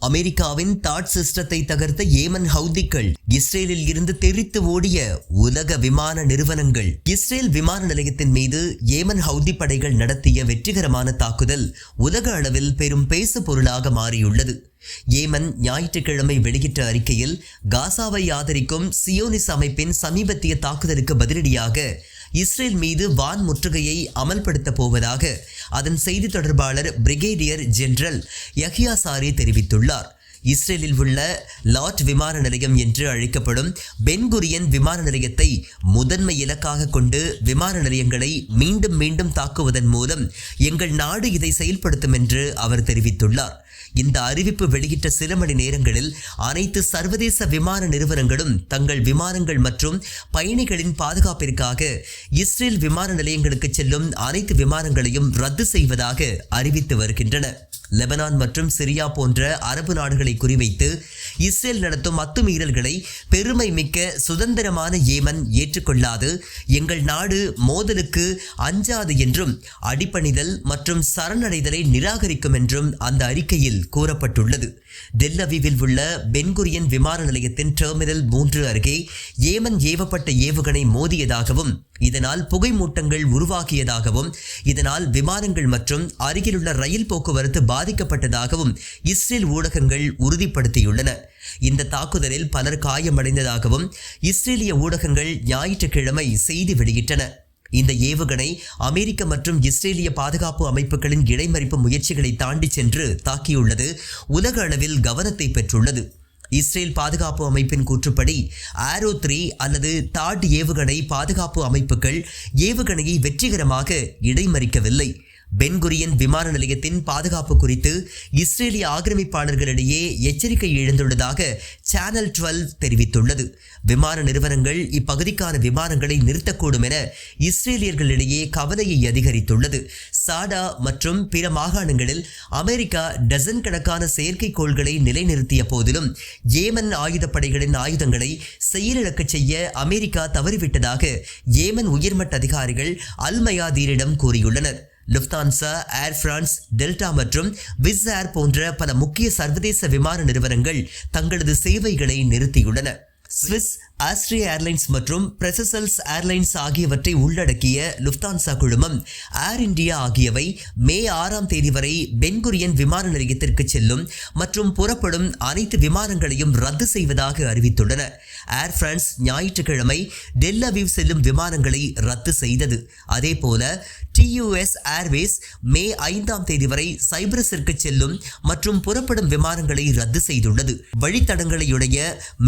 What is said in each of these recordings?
அமெரிக்காவின் தாட் சிஸ்டத்தை தகர்த்த ஏமன் ஹவுதிகள், இஸ்ரேலில் இருந்து தெரித்து ஓடிய உலக விமான நிறுவனங்கள். இஸ்ரேல் விமான நிலையத்தின் மீது ஏமன் ஹவுதி படைகள் நடத்திய வெற்றிகரமான தாக்குதல் உலக அளவில் பெரும் பேசு பொருளாக மாறியுள்ளது. ஏமன் ஞாயிற்றுக்கிழமை வெளியிட்ட அறிக்கையில் காசாவை ஆதரிக்கும் சியோனிஸ் அமைப்பின் சமீபத்திய தாக்குதலுக்கு பதிலடியாக இஸ்ரேல் மீது வான் முற்றுகையை அமல்படுத்த போவதாக அதன் செய்தி தொடர்பாளர் பிரிகேடியர் ஜெனரல் யஹ்யா சாரி தெரிவித்துள்ளார். இஸ்ரேலில் உள்ள லாட் விமான நிலையம் என்று அழைக்கப்படும் பென் குரியன் விமான நிலையத்தை முதன்மை இலக்காக கொண்டு விமான நிலையங்களை மீண்டும் மீண்டும் தாக்குவதன் மூலம் எங்கள் நாடு இதை செயல்படுத்தும் என்று அவர் தெரிவித்துள்ளார். இந்த அறிவிப்பு வெளியிட்ட சில மணி நேரங்களில் அனைத்து சர்வதேச விமான நிறுவனங்களும் தங்கள் விமானங்கள் மற்றும் பயணிகளின் பாதுகாப்பிற்காக இஸ்ரேல் விமான நிலையங்களுக்கு செல்லும் அனைத்து விமானங்களையும் ரத்து செய்வதாக அறிவித்து வருகின்றன. லெபனான் மற்றும் சிரியா போன்ற அரபு நாடுகளை குறிவைத்து இஸ்ரேல் நடத்தும் அத்துமீறல்களை பெருமை மிக்க சுதந்திரமான ஏமன் ஏற்றுக்கொள்ளாது, எங்கள் நாடு மோதலுக்கு அஞ்சாது என்றும் அடிபணிதல் மற்றும் சரணடைதலை நிராகரிக்கும் என்றும் அந்த அறிக்கையில் கூறப்பட்டுள்ளது. டெல் அவீவில் உள்ள பென் குரியன் விமான நிலையத்தின் டெர்மினல் 3 அருகே ஏமன் ஏவப்பட்ட ஏவுகணை மோதியதாகவும் இதனால் புகை மூட்டங்கள் உருவாகியதாகவும் இதனால் விமானங்கள் மற்றும் அருகிலுள்ள ரயில் போக்குவரத்து பாதிக்கப்பட்டதாகவும் இஸ்ரேல் ஊடகங்கள் உறுதிப்படுத்தியுள்ளன. இந்த தாக்குதலில் பலர் காயமடைந்ததாகவும் இஸ்ரேலிய ஊடகங்கள் ஞாயிற்றுக்கிழமை செய்தி வெளியிட்டன. இந்த ஏவுகணை அமெரிக்க மற்றும் இஸ்ரேலிய பாதுகாப்பு அமைப்புகளின் இடைமறிப்பு முயற்சிகளை தாண்டி சென்று தாக்கியுள்ளது உலக அளவில் கவனத்தை பெற்றுள்ளது. இஸ்ரேல் பாதுகாப்பு அமைப்பின் கூற்றுப்படி ஆரோ 3 அல்லது தாட் ஏவுகணை பாதுகாப்பு அமைப்புகள் ஏவுகணையை வெற்றிகரமாக இடைமறிக்கவில்லை. பென் குரியன் விமான நிலையத்தின் பாதுகாப்பு குறித்து இஸ்ரேலிய ஆக்கிரமிப்பாளர்களிடையே எச்சரிக்கை எழுந்துள்ளதாக சேனல் 12 தெரிவித்துள்ளது. விமான நிறுவனங்கள் இப்பகுதிக்கான விமானங்களை நிறுத்தக்கூடும் என இஸ்ரேலியர்களிடையே கவலையை அதிகரித்துள்ளது. சாடா மற்றும் பிற மாகாணங்களில் அமெரிக்கா டசன் கணக்கான செயற்கைக்கோள்களை நிலைநிறுத்திய போதிலும் ஏமன் ஆயுதப்படைகளின் ஆயுதங்களை செயலிழக்க செய்ய அமெரிக்கா தவறிவிட்டதாக ஏமன் உயர்மட்ட அதிகாரிகள் அல் மயாதீரிடம் கூறியுள்ளனர். லுஃப்தான்சா, ஏர் பிரான்ஸ், டெல்டா மற்றும் விஸ் ஏர் போன்ற பல முக்கிய சர்வதேச விமான நிறுவனங்கள் தங்களது சேவைகளை நிறுத்தியுள்ளன. ஸ்விஸ், ஆஸ்ட்ரியா ஏர்லைன்ஸ் மற்றும் பிரசல்ஸ் ஏர்லைன்ஸ் ஆகியவற்றை உள்ளடக்கிய லுஃப்தான்சா குழுமம், ஏர் இந்தியா ஆகியவை மே 6ஆம் தேதி வரை பென் குரியன் விமான நிலையத்திற்கு செல்லும் மற்றும் புறப்படும் அனைத்து விமானங்களையும் ரத்து செய்வதாக அறிவித்துள்ளன. ஏர் பிரான்ஸ் ஞாயிற்றுக்கிழமை டெல் அவீவ் செல்லும் விமானங்களை ரத்து செய்தது. அதேபோல TUS ஏர்வேஸ் மே 5ஆம் தேதி வரை சைப்ரஸிற்கு செல்லும் மற்றும் புறப்படும் விமானங்களை ரத்து செய்துள்ளது. வழித்தடங்களையுடைய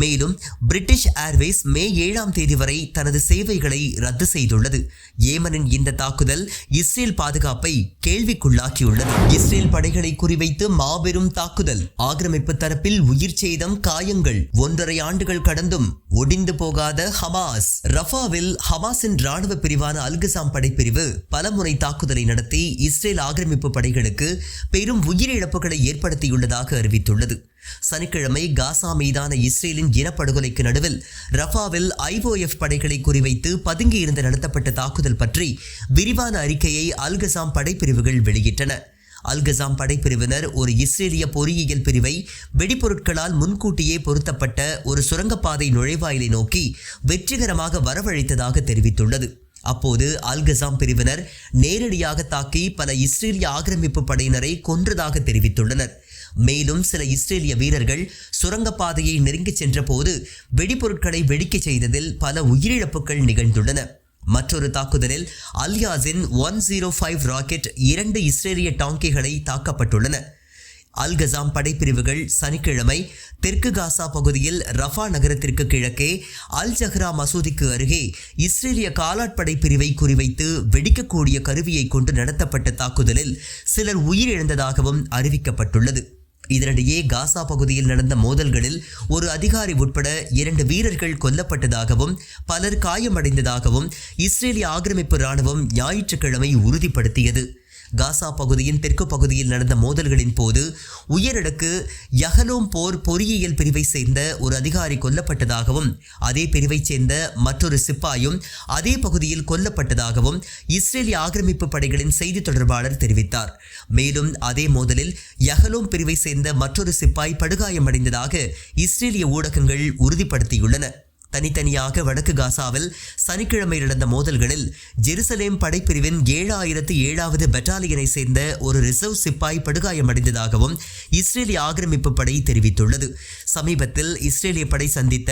மேலும் பிரிட்டிஷ் ஏர்வேஸ் மே 7ஆம் தேதி வரை தனது சேவைகளை ரத்து செய்துள்ளது. ஏமனின் இந்த தாக்குதல் இஸ்ரேல் பாதுகாப்பை கேள்விக்குள்ளாக்கியுள்ளது. இஸ்ரேல் படைகளை குறிவைத்து மாபெரும் தாக்குதல், ஆக்கிரமிப்பு தரப்பில் உயிர் சேதம், காயங்கள். 1.5 ஆண்டுகள் கடந்தும் ஒடிந்து போகாத ஹமாஸ். ரஃபாவில் ஹமாஸின் ராணுவ பிரிவான அல்கசாம் படைப்பிரிவு பலமுறை தாக்குதலை நடத்தி இஸ்ரேல் ஆக்கிரமிப்பு படைகளுக்கு பெரும் உயிரிழப்புகளை ஏற்படுத்தியுள்ளதாக அறிவித்துள்ளது. சனிக்கிழமை காசா மீதான இஸ்ரேலின் இனப்படுகொலைக்கு நடுவில் ரஃபாவில் IOF படைகளை குறிவைத்து பதுங்கியிருந்து நடத்தப்பட்ட தாக்குதல் பற்றி விரிவான அறிக்கையை அல்கசாம் படைப்பிரிவுகள் வெளியிட்டன. அல்கசாம் படைப்பிரிவினர் ஒரு இஸ்ரேலிய பொறியியல் பிரிவை வெடிப்பொருட்களால் முன்கூட்டியே பொருத்தப்பட்ட ஒரு சுரங்கப்பாதை நுழைவாயிலை நோக்கி வெற்றிகரமாக வரவழைத்ததாக தெரிவித்துள்ளது. அப்போது அல்கசாம் பிரிவினர் நேரடியாக தாக்கி பல இஸ்ரேலிய ஆக்கிரமிப்பு படையினரை கொன்றதாக தெரிவித்துள்ளனர். மேலும் சில இஸ்ரேலிய வீரர்கள் சுரங்கப்பாதையை நெருங்கி சென்ற போது வெடிப்பொருட்களை வெடிக்க செய்ததில் பல உயிரிழப்புகள் நிகழ்ந்துள்ளன. மற்றொரு தாக்குதலில் அல்யாசின் 105 ராக்கெட் 2 இஸ்ரேலிய டாங்கிகளை தாக்கப்பட்டுள்ளன. அல்கசாம் படைப்பிரிவுகள் சனிக்கிழமை தெற்கு காசா பகுதியில் ரஃபா நகரத்திற்கு கிழக்கே அல் ஜஹ்ரா மசூதிக்கு அருகே இஸ்ரேலிய காலாட்படை பிரிவை குறிவைத்து வெடிக்கக்கூடிய கருவியை கொண்டு நடத்தப்பட்ட தாக்குதலில் சிலர் உயிரிழந்ததாகவும் அறிவிக்கப்பட்டுள்ளது. இதனிடையே காசா பகுதியில் நடந்த மோதல்களில் ஒரு அதிகாரி உட்பட 2 வீரர்கள் கொல்லப்பட்டதாகவும் பலர் காயமடைந்ததாகவும் இஸ்ரேலிய ஆக்கிரமிப்பு ராணுவம் ஞாயிற்றுக்கிழமை உறுதிப்படுத்தியது. காசா பகுதியின் தெற்கு பகுதியில் நடந்த மோதல்களின் போது உயரடுக்கு யஹலோம் போர் பொறியியல் பிரிவை சேர்ந்த ஒரு அதிகாரி கொல்லப்பட்டதாகவும் அதே பிரிவைச் சேர்ந்த மற்றொரு சிப்பாயும் அதே பகுதியில் கொல்லப்பட்டதாகவும் இஸ்ரேலிய ஆக்கிரமிப்பு படைகளின் செய்தி தொடர்பாளர் தெரிவித்தார். மேலும் அதே மோதலில் யஹலோம் பிரிவை சேர்ந்த மற்றொரு சிப்பாய் படுகாயமடைந்ததாக இஸ்ரேலிய ஊடகங்கள் உறுதிப்படுத்தியுள்ளன. தனித்தனியாக வடக்கு காசாவில் சனிக்கிழமை நடந்த மோதல்களில் ஜெருசலேம் படைப்பிரிவின் 7,007வது பெட்டாலியனை சேர்ந்த ஒரு ரிசர்வ் சிப்பாய் படுகாயமடைந்ததாகவும் இஸ்ரேலிய ஆக்கிரமிப்பு படை தெரிவித்துள்ளது. சமீபத்தில் இஸ்ரேலிய படை சந்தித்த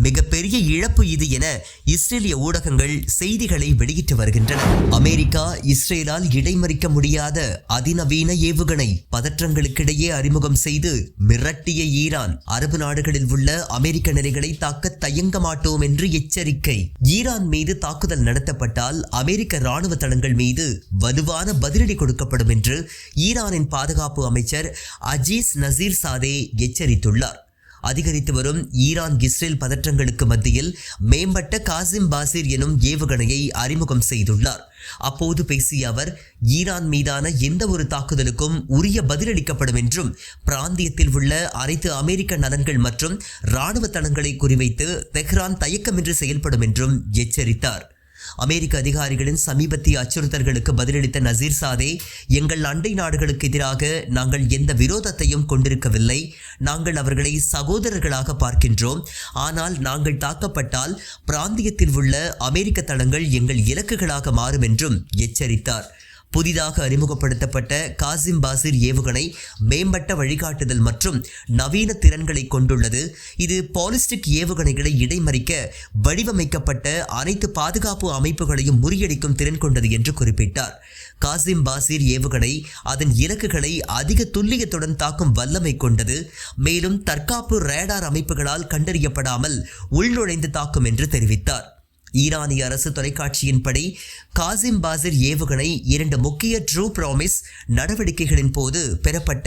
மிகப்பெரிய இழப்பு இது என இஸ்ரேலிய ஊடகங்கள் செய்திகளை வெளியிட்டு வருகின்றன. அமெரிக்கா இஸ்ரேலால் இடைமறிக்க முடியாத அதிநவீன ஏவுகணை பதற்றங்களுக்கிடையே அறிமுகம் செய்து மிரட்டிய ஈரான் அரபு நாடுகளில் உள்ள அமெரிக்க நிலைகளை தாக்க தயங்க மாட்டோம் என்று எச்சரிக்கை. ஈரான் மீது தாக்குதல் நடத்தப்பட்டால் அமெரிக்க ராணுவ தளங்கள் மீது வலுவான பதிலடி கொடுக்கப்படும் என்று ஈரானின் பாதுகாப்பு அமைச்சர் அஜீஸ் நசீர் சாதே எச்சரித்துள்ளார். அதிகரித்து வரும் ஈரான் இஸ்ரேல் பதற்றங்களுக்கு மத்தியில் மேம்பட்ட காசிம் பாசிர் எனும் ஏவுகணையை அறிமுகம் செய்துள்ளார். அப்போது பேசிய அவர், ஈரான் மீதான எந்த ஒரு தாக்குதலுக்கும் உரிய பதிலளிக்கப்படும் என்றும் பிராந்தியத்தில் உள்ள அனைத்து அமெரிக்க நலன்கள் மற்றும் இராணுவ தளங்களை குறிவைத்து தெஹ்ரான் தயக்கமின்றி செயல்படும் என்றும் எச்சரித்தார். அமெரிக்க அதிகாரிகளின் சமீபத்திய அச்சுறுத்தல்களுக்கு பதிலளித்த நசீர் சாதே, எங்கள் அண்டை நாடுகளுக்கு எதிராக நாங்கள் எந்த விரோதத்தையும் கொண்டிருக்கவில்லை. நாங்கள் அவர்களை சகோதரர்களாக பார்க்கின்றோம். ஆனால் நாங்கள் தாக்கப்பட்டால் பிராந்தியத்தில் உள்ள அமெரிக்க தளங்கள் எங்கள் இலக்குகளாக மாறும் என்றும் எச்சரித்தார். புதிதாக அறிமுகப்படுத்தப்பட்ட காசிம் பாசிர் ஏவுகணை மேம்பட்ட வழிகாட்டுதல் மற்றும் நவீன திறன்களை கொண்டுள்ளது. இது பாலிஸ்டிக் ஏவுகணைகளை இடைமறிக்க வடிவமைக்கப்பட்ட அனைத்து பாதுகாப்பு அமைப்புகளையும் முறியடிக்கும் திறன் கொண்டது என்று குறிப்பிட்டார். காசிம் பாசிர் ஏவுகணை அதன் இலக்குகளை அதிக துல்லியத்துடன் தாக்கும் வல்லமை கொண்டது. மேலும் தற்காப்பு ரேடார் அமைப்புகளால் கண்டறியப்படாமல் உள்நுழைந்து தாக்கும் என்று தெரிவித்தார். ஈரானிய அரசு தொலைக்காட்சியின்படி காசிம் பாசிர் ஏவுகணை 2 முக்கிய ட்ரூ ப்ராமிஸ் நடவடிக்கைகளின் போது பெறப்பட்ட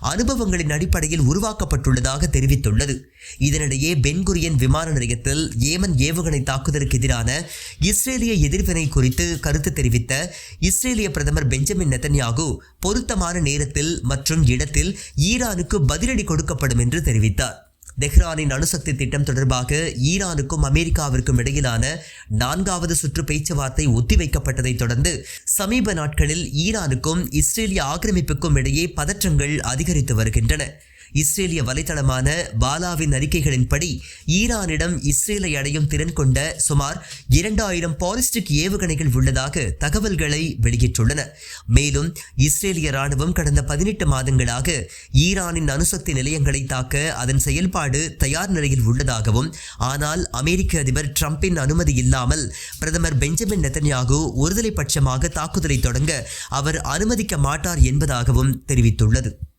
அனுபவங்களின் அடிப்படையில் உருவாக்கப்பட்டுள்ளதாக தெரிவித்துள்ளது. இதனிடையே பென்குரியன் விமான நிலையத்தில் ஏமன் ஏவுகணை தாக்குதலுக்கு எதிரான இஸ்ரேலிய எதிர்வினை குறித்து கருத்து தெரிவித்த இஸ்ரேலிய பிரதமர் பெஞ்சமின் நெதன்யாகு பொருத்தமான நேரத்தில் மற்றும் இடத்தில் ஈரானுக்கு பதிலடி கொடுக்கப்படும் என்று தெரிவித்தார். தெஹ்ரானின் அணுசக்தி திட்டம் தொடர்பாக ஈரானுக்கும் அமெரிக்காவிற்கும் இடையிலான 4வது சுற்று பேச்சுவார்த்தை ஒத்திவைக்கப்பட்டதை தொடர்ந்து சமீப நாட்களில் ஈரானுக்கும் இஸ்ரேலிய ஆக்கிரமிப்புக்கும் இடையே பதற்றங்கள் அதிகரித்து வருகின்றன. இஸ்ரேலிய வலைத்தளமான பாலாவின் அறிக்கைகளின்படி ஈரானிடம் இஸ்ரேலை அடையும் திறன் கொண்ட சுமார் 2000 பாலிஸ்டிக் ஏவுகணைகள் உள்ளதாக தகவல்களை வெளியிட்டுள்ளன. மேலும் இஸ்ரேலிய ராணுவம் கடந்த 18 மாதங்களாக ஈரானின் அணுசக்தி நிலையங்களை தாக்க அதன் செயல்பாடு தயார் நிலையில் உள்ளதாகவும், ஆனால் அமெரிக்க அதிபர் டிரம்பின் அனுமதி இல்லாமல் பிரதமர் பெஞ்சமின் நெதன்யாகு ஒருதலை பட்சமாக தாக்குதலை தொடங்க அவர் அனுமதிக்க மாட்டார் என்பதாகவும் தெரிவித்துள்ளது.